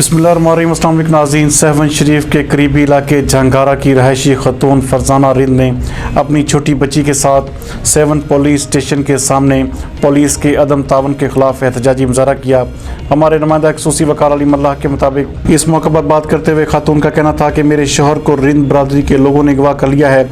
बिस्मिल्लाहिर्रहमानिर्रहीम। अस्सलाम वालेकुम नाज़रीन। सहवन शरीफ के करीबी इलाके जहांगारा की रहायशी खतून फरजाना रिंद ने अपनी छोटी बच्ची के साथ सेवन पुलिस स्टेशन के सामने पुलिस के अदम तावन के खिलाफ एहतजाजी मुजाहरा किया। हमारे नुमाइंदा खसूसी वकार अली मल्लाह के मुताबिक इस मौके पर बात करते हुए खातून का कहना था कि मेरे शोहर को रिंद बरादरी के लोगों ने अगवा कर लिया है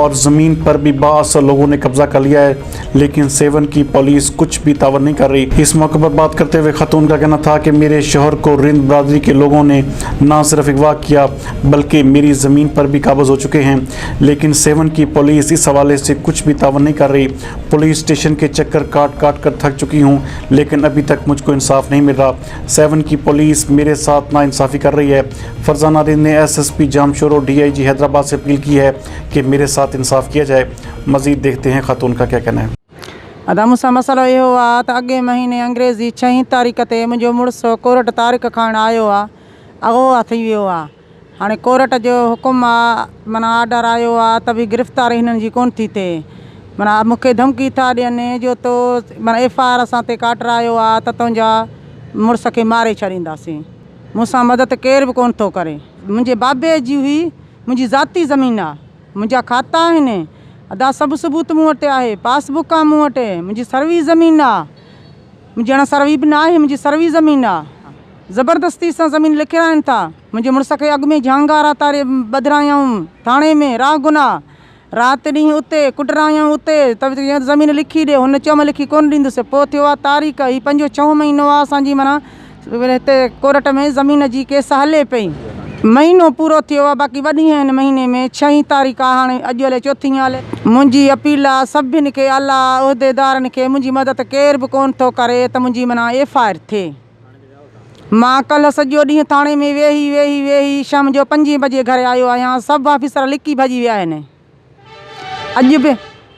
और ज़मीन पर भी बाअसर लोगों ने कब्जा कर लिया है, लेकिन सेवन की पुलिस कुछ भी तावन नहीं कर रही। इस मौके पर बात करते हुए खातून का कहना था कि मेरे शोहर को रिंद बरादरी के लोगों ने ना सिर्फ अगवा किया बल्कि मेरी ज़मीन पर भी काबज़ हो चुके हैं, लेकिन सेवन की पुलिस इस हवाले से कुछ भी तावन नहीं कर रही। पुलिस स्टेशन के चक्कर काट काट कर थक चुकी हूँ, लेकिन अभी तक मुझको इंसाफ नहीं मिल रहा। सेवन की पुलिस मेरे साथ नाइंसाफ़ी कर रही है। फरजाना रिंद ने SSP जामशोर और DIG हैदराबाद से अपील की है कि मेरे साथ इंसाफ किया जाए। मज़ीद देखते हैं खातून का क्या कहना है। अदा मूंसां मसइलो इहो आहे त अॻे महीने अंग्रेज़ी 6 तारीख़ ते मुंहिंजो मुड़ुसु कोर्ट तारीख़ खणणु आयो आहे, अॻुवा थी वियो आहे। हाणे कोर्ट जो हुकुम आहे, माना आर्डर आयो आहे त बि गिरफ़्तारी हिननि जी कोन थी थिए। माना मूंखे धमकी था ॾियनि जो तो माना FIR असां ते काटरायो आहे त तुंहिंजा मुड़ुस खे मारे छॾींदासीं। मूंसां मदद केर बि कोन थो करे। मुंहिंजे बाबे जी हुई, मुंहिंजी ज़ाती ज़मीन आहे, मुंहिंजा खाता आहिनि, अदा सभु सबूत मूं वटि आहे, पासबुक आहे मूं वटि, मुंहिंजी सर्वी ज़मीन आहे, मुंहिंजी हाणे सर्वी बि न आहे, मुंहिंजी सर्वी ज़मीन आहे। ज़बरदस्ती सां ज़मीन लिखाइनि था। मुंहिंजे मुड़ुस खे अॻु में जहांगारा तारे ॿधायूं थाणे में रागुना, राति ॾींहुं उते कुटरायूं उते त ज़मीन लिखी ॾिए, हुन चयो मां लिखी कोन ॾींदुसि। पोइ थियो आहे तारीख़ ही 5-6 महीनो आहे असांजी माना हिते कोर्ट में ज़मीन जी केस हले पई। महीनो पूरो थियो आहे, बाक़ी वॾी आहिनि महीने में 6 तारीख़ आहे, हाणे अॼु हले 4 हले। मुंहिंजी अपील आहे सभिनि खे, आला उहिदेदारनि खे, मुंहिंजी मदद केर बि कोन थो करे त मुंहिंजी माना FIR थिए। मां कल्ह सॼो ॾींहुं थाणे में वेही शाम जो 5 बजे घर आयो आहियां। सभु ऑफिसर लिकी भॼी विया आहिनि।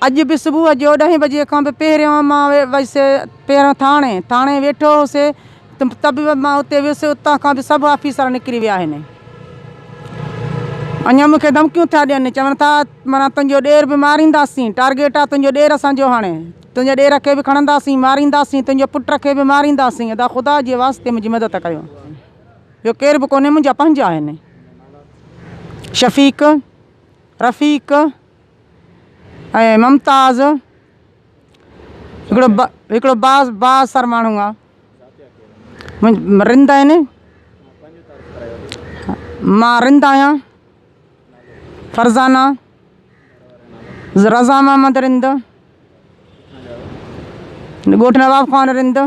अॼु बि सुबुह जो 10 बजे खां बि पहिरियों मां वैसे पहिरियों थाणे वेठो हुउसि त बि मां उते वियुसि, उतां खां बि सभु ऑफिसर निकिरी विया आहिनि। अञा मूंखे धमकियूं था ॾियनि, चवनि था माना तुंहिंजो ॾेर बि मारींदासीं, टारगेट आहे तुंहिंजो ॾेर असांजो, हाणे तुंहिंजे ॾेर खे बि खणंदासीं, मारींदासीं, तुंहिंजे पुट खे बि मारींदासीं। अदा ख़ुदा जे वास्ते मुंहिंजी मदद कयो। ॿियो केर बि कोन्हे, मुंहिंजा पंहिंजा आहिनि, शफ़ीक, रफ़ीक ऐं मुमताज़, हिकिड़ो बासर माण्हू आहे, रिंद आहिनि, मां रिंद आहियां, फरज़ाना, रज़ा मोहम्मद रिंद, ॻोठ नवाब ख़ान रिंद,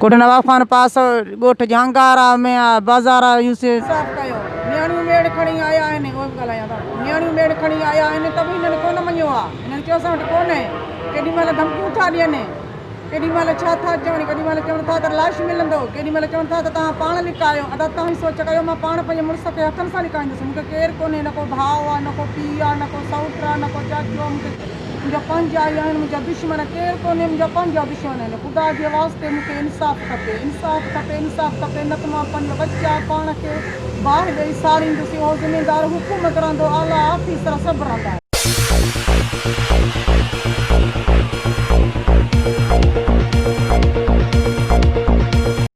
ॻोठ नवाब ख़ान पास, ॻोठ जहांगारा में बाज़ार यूसे कयो। नियाणियूं मेड़ खणी आया आहिनि, उहो बि ॻाल्हायां था, नियाणियूं मेड़ खणी आया आहिनि त बि हिननि कोन मञियो आहे। हिननि चयो असां वटि कोन्हे। केॾीमहिल धमकियूं था ॾियनि, केॾीमहिल छा था चवनि, केॾीमहिल चवनि था त लाश मिलंदो, केॾीमहिल चवनि था त तव्हां पाण लिकायो। अदा तव्हां ई सोच कयो, मां पाण पंहिंजे मुड़ुस खे हथनि सां लिकाईंदुसि। मूंखे केरु कोन्हे, न को भाउ आहे, न को पीउ आहे, न को सौटु आहे, न को चाचो आहे। मुंहिंजा पंहिंजा ई आहिनि, मुंहिंजा दुश्मन केरु कोन्हे, मुंहिंजा पंहिंजा दुश्मन आहिनि। ख़ुदा जे वास्ते मूंखे इंसाफ़ खपे, इंसाफ़ खपे, इंसाफ़ खपे। न त मां पंहिंजो बच्चा पाण खे ॿाहिरि ॾेई सारींदुसि। उहो ज़िमेदार हुकूमत रहंदो, आला ऑफिसर सभु रहंदा।